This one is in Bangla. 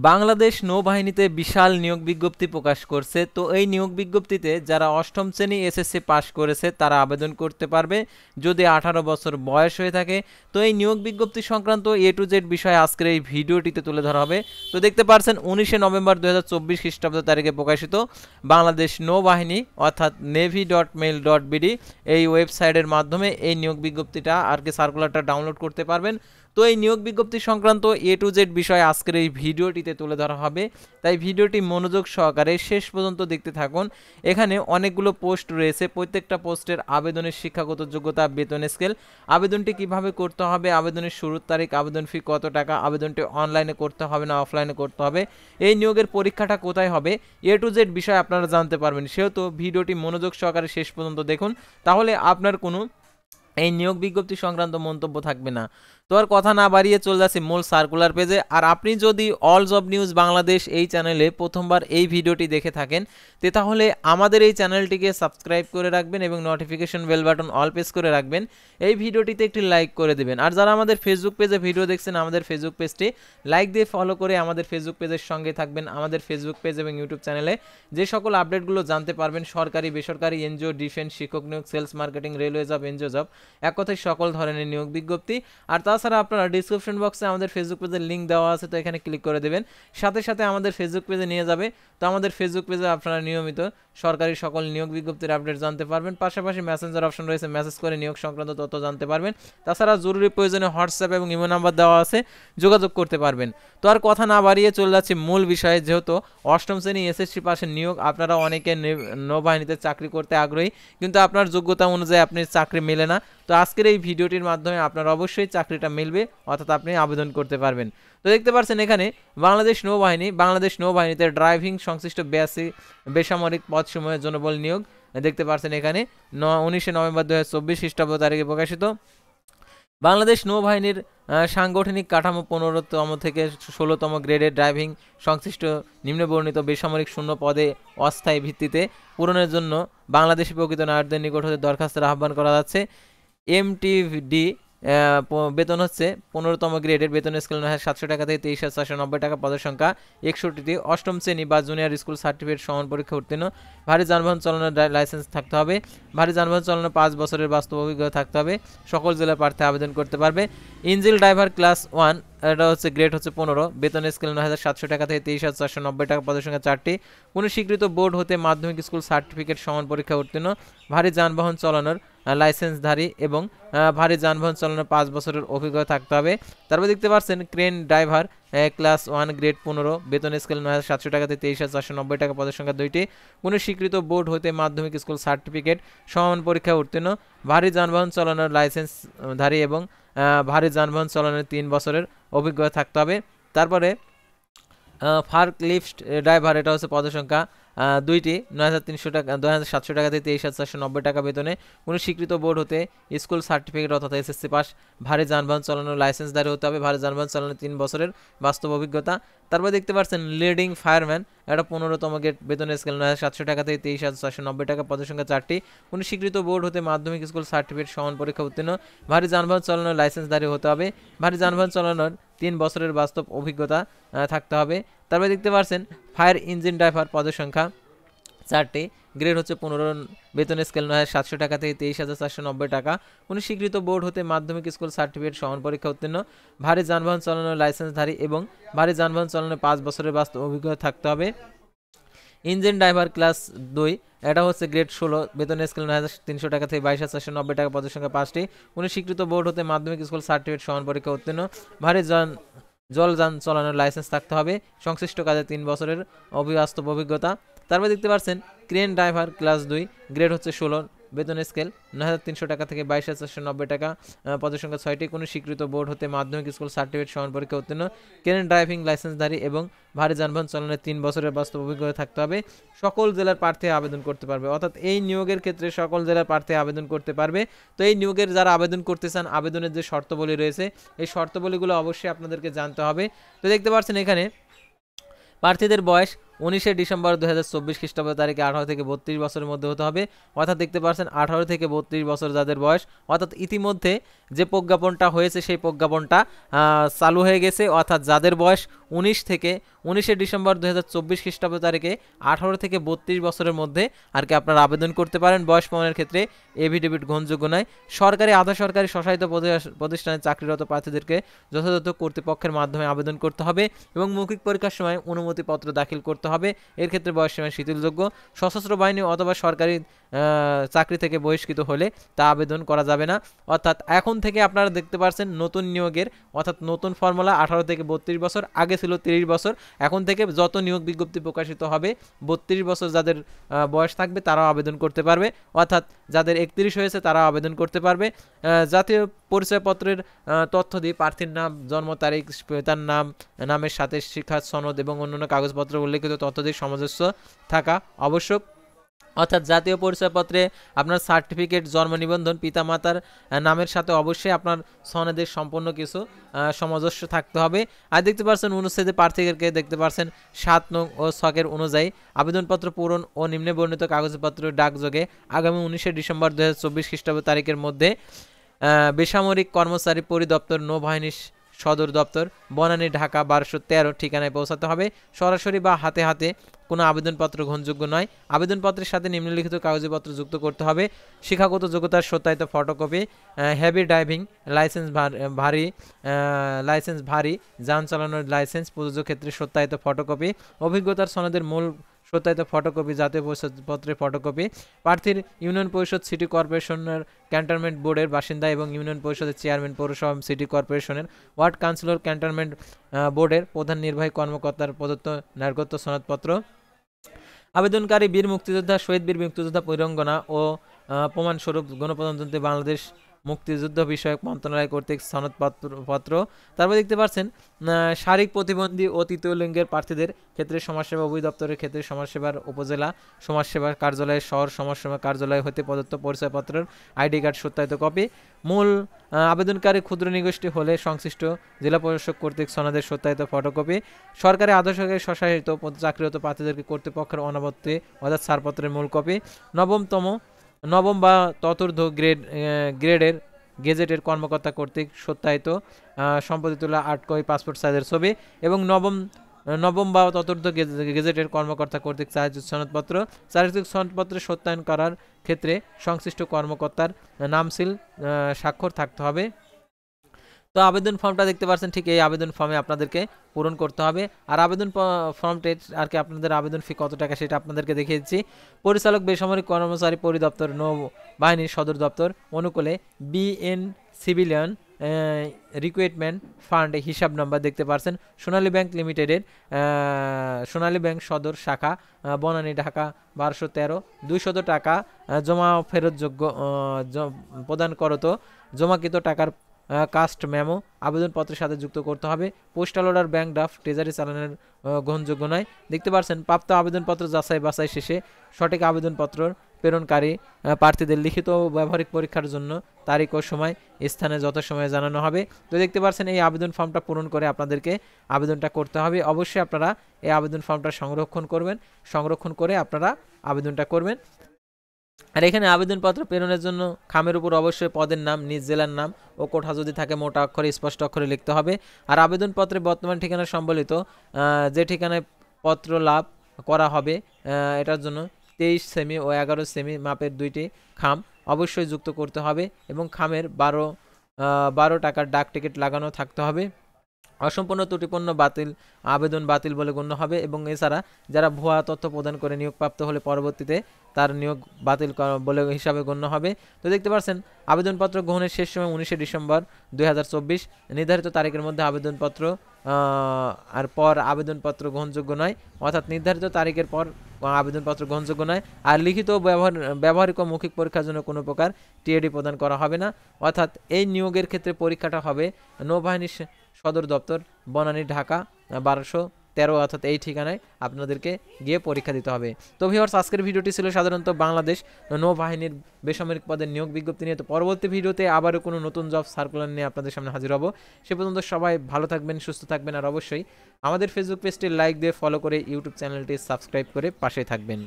বাংলাদেশ নৌবাহিনীতে বিশাল নিয়োগ বিজ্ঞপ্তি প্রকাশ করছে। তো এই নিয়োগ বিজ্ঞপ্তিতে যারা অষ্টম শ্রেণী এসএসসি পাশ করেছে তারা আবেদন করতে পারবে যদি 18 বছর বয়স হয়ে থাকে। তো এই নিয়োগ বিজ্ঞপ্তি সংক্রান্ত এ টু জেড বিষয় আজকের এই ভিডিওটিতে তুলে ধরা হবে। তো দেখতে পাচ্ছেন 19 নভেম্বর 2024 খ্রিস্টাব্দ তারিখে প্রকাশিত বাংলাদেশ নৌবাহিনী অর্থাৎ navy.mil.bd এই ওয়েবসাইটের মাধ্যমে এই নিয়োগ বিজ্ঞপ্তিটা আর কি সার্কুলারটা ডাউনলোড করতে পারবেন। তো এই নিয়োগ বিজ্ঞপ্তি সংক্রান্ত এ টু জেড বিষয় আজকের এই ভিডিওটিতে তুলে ধরা হবে, তাই ভিডিওটি মনোযোগ সহকারে শেষ পর্যন্ত দেখতে থাকুন। এখানে অনেকগুলো পোস্ট রয়েছে, প্রত্যেকটা পোস্টের আবেদনের শিক্ষাগত যোগ্যতা, বেতন স্কেল, আবেদনটি কিভাবে করতে হবে, আবেদনের শুরুর তারিখ, আবেদন ফি কত টাকা, আবেদনটি অনলাইনে করতে হবে না অফলাইনে করতে হবে, এই নিয়োগের পরীক্ষাটা কোথায় হবে, এ টু জেড বিষয় আপনারা জানতে পারবেন। সেহেতু ভিডিওটি মনোযোগ সহকারে শেষ পর্যন্ত দেখুন, তাহলে আপনার কোনো এই নিয়োগ বিজ্ঞপ্তি সংক্রান্ত মন্তব্য থাকবে না। তো আর কথা না বাড়িয়ে চলে যাচ্ছি মূল সার্কুলার পেজে। আর আপনি যদি অল জব নিউজ বাংলাদেশ এই চ্যানেলে প্রথমবার এই ভিডিওটি দেখে থাকেন তাহলে আমাদের এই চ্যানেলটিকে সাবস্ক্রাইব করে রাখবেন এবং নোটিফিকেশন বেল বাটন অল প্রেস করে রাখবেন। এই ভিডিওটিতে একটি লাইক করে দেবেন। আর যারা আমাদের ফেসবুক পেজে ভিডিও দেখছেন আমাদের ফেসবুক পেজটি লাইক দিয়ে ফলো করে আমাদের ফেসবুক পেজের সঙ্গে থাকবেন। আমাদের ফেসবুক পেজ এবং ইউটিউব চ্যানেলে যে সকল আপডেটগুলো জানতে পারবেন, সরকারি বেসরকারি এনজিও, ডিফেন্স, শিক্ষক নিয়োগ, sales marketing, railway job, NGO job, এক কথায় সকল ধরনের নিয়োগ বিজ্ঞপ্তি। আর তাছাড়া আপনারা ডিসক্রিপশন বক্সে আমাদের ফেসবুক পেজের লিঙ্ক দেওয়া আছে, তো এখানে ক্লিক করে দেবেন, সাথে সাথে আমাদের ফেসবুক পেজে নিয়ে যাবে। তো আমাদের ফেসবুক পেজে আপনারা নিয়মিত সরকারি সকল নিয়োগ বিজ্ঞপ্তির আপডেট জানতে পারবেন। পাশাপাশি মেসেঞ্জার অপশন রয়েছে, মেসেজ করে নিয়োগ সংক্রান্ত তথ্য জানতে পারবেন। তাছাড়া জরুরি প্রয়োজনে হোয়াটসঅ্যাপ এবং ইমো নাম্বার দেওয়া আছে, যোগাযোগ করতে পারবেন। তো আর কথা না বাড়িয়ে চলে যাচ্ছি মূল বিষয়ে। যেহেতু অষ্টম শ্রেণী এসএসসি পাশের নিয়োগ, আপনারা অনেকে নৌবাহিনীতে চাকরি করতে আগ্রহী, কিন্তু আপনার যোগ্যতা অনুযায়ী আপনি চাকরি মেলে না। তো আজকের এই ভিডিওটির মাধ্যমে আপনার অবশ্যই চাকরিটা মিলবে, অর্থাৎ আপনি আবেদন করতে পারবেন। তো দেখতে পাচ্ছেন এখানে বাংলাদেশ নৌবাহিনীতে ড্রাইভিং সংশ্লিষ্ট বেসামরিক পদসমূহের জন্য বল নিয়োগ দেখতে পাচ্ছেন এখানে 19 নভেম্বর 2024 খ্রিস্টাব্দ তারিখে প্রকাশিত। বাংলাদেশ নৌবাহিনীর সাংগঠনিক কাঠামো 15তম থেকে 16তম গ্রেডের ড্রাইভিং সংশ্লিষ্ট নিম্নবর্ণিত বেসামরিক শূন্য পদে অস্থায়ী ভিত্তিতে পূরণের জন্য বাংলাদেশি প্রকৃত নাগরিকদের নিকট হতে দরখাস্তের আহ্বান করা যাচ্ছে। এমটিডি বেতন হচ্ছে 15তম গ্রেডের, বেতন স্কেল 9,700 টাকা থেকে 23,490 টাকা, পদের সংখ্যা 61টি, অষ্টম শ্রেণী বা জুনিয়র স্কুল সার্টিফিকেট সমান পরীক্ষা উত্তীর্ণ, ভারী যানবাহন চালানোর লাইসেন্স থাকতে হবে, ভারী যানবাহন চালানোর 5 বছরের বাস্তব অভিজ্ঞতা থাকতে হবে। সকল জেলার প্রার্থী আবেদন করতে পারবে। ইঞ্জিন ড্রাইভার ক্লাস 1, এটা হচ্ছে গ্রেড হচ্ছে 15, বেতন স্কেল 9,700 টাকা থেকে 23,490 টাকা, পদের সংখ্যা 4টি, কোনো স্বীকৃত বোর্ড হতে মাধ্যমিক স্কুল সার্টিফিকেট সমান পরীক্ষা উত্তীর্ণ, ভারী যানবাহন চালানোর লাইসেন্সধারী এবং ভারী যানবাহন চালানোর 5 বছরের অভিজ্ঞতা থাকতে হবে। তারপর দেখতে পাচ্ছেন ক্রেন ড্রাইভার ক্লাস 1 গ্রেড 15, বেতন স্কেল 9,700 টাকা থেকে 23,490 টাকা, পদের সংখ্যা 2টি, কোনো স্বীকৃত বোর্ড হতে মাধ্যমিক স্কুল সার্টিফিকেট সমান পরীক্ষা উত্তীর্ণ, ভারী যানবাহন চালানোর লাইসেন্সধারী এবং ভারী যানবাহন চালানোর 3 বছরের অভিজ্ঞতা থাকতে হবে। তারপরে ফার্ক লিফট ড্রাইভার, এটা হচ্ছে পদের সংখ্যা 2টি, 9,300 টাকা 9,700 টাকা থেকে 23,490 টাকা বেতনে, কোনো স্বীকৃত বোর্ড হতে স্কুল সার্টিফিকেট অর্থাৎ এসএসসি পাস, ভারী যানবাহন চালানোর লাইসেন্সধারী হতে হবে, ভারী যানবাহন চালানোর 3 বছরের বাস্তব অভিজ্ঞতা। তারপর দেখতে পাচ্ছেন লিডিং ফায়ারম্যান, এটা 15তম গ্রেড, বেতন স্কেল 9,700 টাকা থেকে 23,490 টাকা, পদের সংখ্যা 4টি, কোনো স্বীকৃত বোর্ড হতে মাধ্যমিক স্কুল সার্টিফিকেট সমান পরীক্ষা উত্তীর্ণ, ভারী যানবাহন চালানোর লাইসেন্সধারী হতে হবে, ভারী যানবাহন চালানোর 3 বছরের বাস্তব অভিজ্ঞতা থাকতে হবে। তারপরে দেখতে পাচ্ছেন ফায়ার ইঞ্জিন ড্রাইভার, পদের সংখ্যা 4টি, গ্রেড হচ্ছে 15, বেতন স্কেল 9,700 টাকা থেকে 23,490 টাকা, কোনো স্বীকৃত বোর্ড হতে মাধ্যমিক স্কুল সার্টিফিকেট সমান পরীক্ষা উত্তীর্ণ, ভারী যানবাহন চালানোর লাইসেন্সধারী এবং ভারী যানবাহন চালানোর 5 বছরের বাস্তব অভিজ্ঞতা থাকতে হবে। ইঞ্জিন ড্রাইভার ক্লাস 2, এটা হচ্ছে গ্রেড 16, বেতন স্কেল 9,300 টাকা থেকে 22,490 টাকা, পদের সংখ্যা 5টি, কোনো স্বীকৃত বোর্ড হতে মাধ্যমিক স্কুল সার্টিফিকেট সমান পরীক্ষা উত্তীর্ণ, ভারী জলযান চালানোর লাইসেন্স থাকতে হবে, সংশ্লিষ্ট কাজে 3 বছরের বাস্তব অভিজ্ঞতা। তারপর দেখতে পাচ্ছেন ক্রেন ড্রাইভার ক্লাস 2, গ্রেড হচ্ছে 16, বেতন স্কেল 9,300 টাকা থেকে 22,490 টাকা, পদের সংখ্যা 6টি, কোনো স্বীকৃত বোর্ড হতে মাধ্যমিক স্কুল সার্টিফিকেট সমান পরীক্ষা উত্তীর্ণ, ক্রেন ড্রাইভিং লাইসেন্সধারী এবং ভারী যানবাহন চালানোর 3 বছরের বাস্তব অভিজ্ঞতা থাকতে হবে। সকল জেলার প্রার্থী আবেদন করতে পারবে, অর্থাৎ এই নিয়োগের ক্ষেত্রে সকল জেলার প্রার্থী আবেদন করতে পারবে। তো এই নিয়োগের যারা আবেদন করতে চান, আবেদনের যে শর্তাবলী রয়েছে এই শর্তাবলীগুলো অবশ্যই আপনাদেরকে জানতে হবে। তো দেখতে পাচ্ছেন এখানে প্রার্থীদের বয়স 19 ডিসেম্বর 2024 খ্রিস্টাব্দ তারিখে 18 থেকে 32 বছরের মধ্যে হতে হবে, অর্থাৎ দেখতে পাচ্ছেন 18 থেকে 32 বছর যাদের বয়স, অর্থাৎ ইতিমধ্যে যে প্রজ্ঞাপনটা হয়েছে সেই প্রজ্ঞাপনটা চালু হয়ে গেছে, অর্থাৎ যাদের বয়স 19 ডিসেম্বর 2024 খ্রিস্টাব্দ তারিখে 18 থেকে 32 বছরের মধ্যে আর কি আপনারা আবেদন করতে পারেন। বয়স প্রমাণের ক্ষেত্রে এফিডেভিট গ্রহণযোগ্য নয়। সরকারি আধা সরকারি স্বশাসিত প্রতিষ্ঠানে চাকরিরত প্রার্থীদেরকে যথাযথ কর্তৃপক্ষের মাধ্যমে আবেদন করতে হবে এবং মৌখিক পরীক্ষার সময় অনুমতিপত্র দাখিল করতে হবে। এর ক্ষেত্রে বয়সসীমা শিথিলযোগ্য। সশস্ত্র বাহিনী অথবা সরকারি চাকরি থেকে বহিষ্কৃত হলে তা আবেদন করা যাবে না। অর্থাৎ এখন থেকে আপনারা দেখতে পাচ্ছেন নতুন নিয়োগের অর্থাৎ নতুন ফর্মুলা 18 থেকে 32 বছর, আগে ছিল 30 বছর। এখন থেকে যত নিয়োগ বিজ্ঞপ্তি প্রকাশিত হবে 32 বছর যাদের বয়স থাকবে তারাও আবেদন করতে পারবে, অর্থাৎ যাদের 31 হয়েছে তারাও আবেদন করতে পারবে। জাতীয় পরিচয়পত্রের তথ্য দিয়ে প্রার্থীর নাম, জন্ম তারিখ, পিতার নামের সাথে শিক্ষা সনদ এবং অন্যান্য কাগজপত্র উল্লেখিত তথ্য দিয়ে সামঞ্জস্য থাকা আবশ্যক। অর্থাৎ জাতীয় পরিচয়পত্রে আপনার সার্টিফিকেট, জন্ম নিবন্ধন, পিতামাতার নামের সাথে অবশ্যই আপনার সনদের সম্পূর্ণ কিছু সামঞ্জস্য থাকতে হবে। আর দেখতে পাচ্ছেন অনুচ্ছেদে প্রার্থীদেরকে দেখতে পাচ্ছেন 7 নং ও 6 অনুযায়ী আবেদনপত্র পূরণ ও নিম্নে বর্ণিত কাগজপত্র ডাকযোগে আগামী 19 ডিসেম্বর 2024 খ্রিস্টাব্দ তারিখের মধ্যে বেসামরিক কর্মচারী পরিদপ্তর, নৌবাহিনী সদর দপ্তর, বনানী, ঢাকা 1213 ঠিকানায় পৌঁছাতে হবে। সরাসরি বা হাতে হাতে কোনো আবেদনপত্র গ্রহণযোগ্য নয়। আবেদনপত্রের সাথে নিম্নলিখিত কাগজপত্র যুক্ত করতে হবে: শিক্ষাগত যোগ্যতার সত্যায়িত ফটোকপি, হেভি ড্রাইভিং লাইসেন্স, ভারী যান চালানোর লাইসেন্স প্রযোজ্য ক্ষেত্রে সত্যায়িত ফটোকপি, অভিজ্ঞতার সনদের মূল সত্যায়িত ফটোকপি, জাতীয় পরিচয়পত্রের ফটোকপি, প্রার্থীর ইউনিয়ন পরিষদ, সিটি কর্পোরেশনের ক্যান্টনমেন্ট বোর্ডের বাসিন্দা এবং ইউনিয়ন পরিষদের চেয়ারম্যান, পৌরসভা, সিটি কর্পোরেশনের ওয়ার্ড কাউন্সিলর, ক্যান্টনমেন্ট বোর্ডের প্রধান নির্বাহী কর্মকর্তার প্রদত্ত নাগরিকত্ব সনদপত্র। আবেদনকারী বীর মুক্তিযোদ্ধা, শহীদ বীর মুক্তিযোদ্ধা, বীরাঙ্গনা ও প্রমাণস্বরূপ গণপ্রজাতন্ত্রী বাংলাদেশ মুক্তিযুদ্ধ বিষয়ক মন্ত্রণালয় কর্তৃক সনদপত্র। তারপর দেখতে পাচ্ছেন শারীরিক প্রতিবন্ধী ও তৃতীয় লিঙ্গের প্রার্থীদের ক্ষেত্রে সমাজসেবা অধিদপ্তরের ক্ষেত্রে সমাজসেবার উপজেলা সমাজসেবা কার্যালয়, শহর সমাজসেবা কার্যালয় হতে প্রদত্ত পরিচয়পত্রের আইডি কার্ড সত্যায়িত কপি। মূল আবেদনকারী ক্ষুদ্র নিগোষ্ঠী হলে সংশ্লিষ্ট জেলা প্রশাসক কর্তৃক সনদের সত্যায়িত ফটোকপি। সরকারি আধা সরকারি স্বশাসিত চাকরিরত প্রার্থীদেরকে কর্তৃপক্ষের অনাবত্তি অর্থাৎ ছাড়পত্রের মূল কপি। নবম বা ততুর্ধ গ্রেডের গেজেটের কর্মকর্তা কর্তৃক সত্যায়িত সম্পত্তি তোলা 8 কপি পাসপোর্ট সাইজের ছবি এবং নবম বা ততুর্ধ গেজেটের কর্মকর্তা কর্তৃক চারিত্রিক সনদপত্র। চারিত্রিক সনদপত্রে সত্যায়ন করার ক্ষেত্রে সংশ্লিষ্ট কর্মকর্তার নামসিল স্বাক্ষর থাকতে হবে। তো আবেদন ফর্মটা দেখতে পাচ্ছেন, ঠিক এই আবেদন ফর্মে আপনাদেরকে পূরণ করতে হবে। আর আবেদন ফর্মটি আর কি আপনাদের আবেদন ফি কত টাকা সেটা আপনাদেরকে দেখিয়ে দিচ্ছি। পরিচালক, বেসামরিক কর্মচারী পরিদপ্তর, নৌবাহিনীর সদর দপ্তর অনুকূলে বিএন সিভিলিয়ান রিক্রুটমেন্ট ফান্ড হিসাব নাম্বার দেখতে পাচ্ছেন সোনালী ব্যাংক লিমিটেডের সোনালী ব্যাংক সদর শাখা, বনানী, ঢাকা 1213 200 টাকা জমা ফেরতযোগ্য প্রদান করত জমাকৃত টাকার কাস্ট মেমো আবেদনপত্রের সাথে যুক্ত করতে হবে। Postal order, bank draft, treasury চালানের গ্রহণযোগ্য নয়। দেখতে পাচ্ছেন প্রাপ্ত আবেদনপত্র যাচাই বাছাই শেষে সঠিক আবেদনপত্র প্রেরণকারী প্রার্থীদের লিখিত ও ব্যবহারিক পরীক্ষার জন্য তারিখ ও সময় স্থানে যথাসময়ে জানানো হবে। তো দেখতে পাচ্ছেন এই আবেদন ফর্মটা পূরণ করে আপনাদেরকে আবেদনটা করতে হবে। অবশ্যই আপনারা এই আবেদন ফর্মটা সংরক্ষণ করে আপনারা আবেদনটা করবেন। আর এখানে আবেদনপত্র প্রেরণের জন্য খামের উপর অবশ্যই পদের নাম, নিজ জেলার নাম ও কোঠা যদি থাকে মোটা অক্ষরে স্পষ্ট অক্ষরে লিখতে হবে। আর আবেদনপত্রে বর্তমান ঠিকানা সম্বলিত যে ঠিকানায় পত্র লাভ করা হবে এটার জন্য 23 সেমি ও 11 সেমি মাপের 2টি খাম অবশ্যই যুক্ত করতে হবে এবং খামের 12 টাকার ডাক টিকিট লাগানো থাকতে হবে। অসম্পূর্ণ ত্রুটিপূর্ণ আবেদন বাতিল বলে গণ্য হবে এবং এছাড়া যারা ভুয়া তথ্য প্রদান করে নিয়োগপ্রাপ্ত হলে পরবর্তীতে তার নিয়োগ বাতিল বলে হিসাবে গণ্য হবে। তো দেখতে পাচ্ছেন আবেদনপত্র গ্রহণের শেষ সময় 19 ডিসেম্বর 2024 নির্ধারিত তারিখের মধ্যে আবেদনপত্র আর পর আবেদনপত্র গ্রহণযোগ্য নয়, অর্থাৎ নির্ধারিত তারিখের পর আবেদনপত্র গ্রহণযোগ্য নয়। আর লিখিত ব্যবহারিক ও মৌখিক পরীক্ষার জন্য কোনো প্রকার টিএডি প্রদান করা হবে না। অর্থাৎ এই নিয়োগের ক্ষেত্রে পরীক্ষাটা হবে নৌবাহিনী সদর দপ্তর, বনানী, ঢাকা 1213 অর্থাৎ এই ঠিকানায় আপনাদেরকে গিয়ে পরীক্ষা দিতে হবে। তো ভিউয়ার্স, আজকের ভিডিওটি ছিল সাধারণত বাংলাদেশ নৌবাহিনীর বেসামরিক পদের নিয়োগ বিজ্ঞপ্তি নিয়ে। তো পরবর্তী ভিডিওতে আবারও কোনো নতুন জব সার্কুলার নিয়ে আপনাদের সামনে হাজির হব। সে পর্যন্ত সবাই ভালো থাকবেন, সুস্থ থাকবেন আর অবশ্যই আমাদের ফেসবুক পেজটি লাইক দিয়ে ফলো করে ইউটিউব চ্যানেলটি সাবস্ক্রাইব করে পাশে থাকবেন।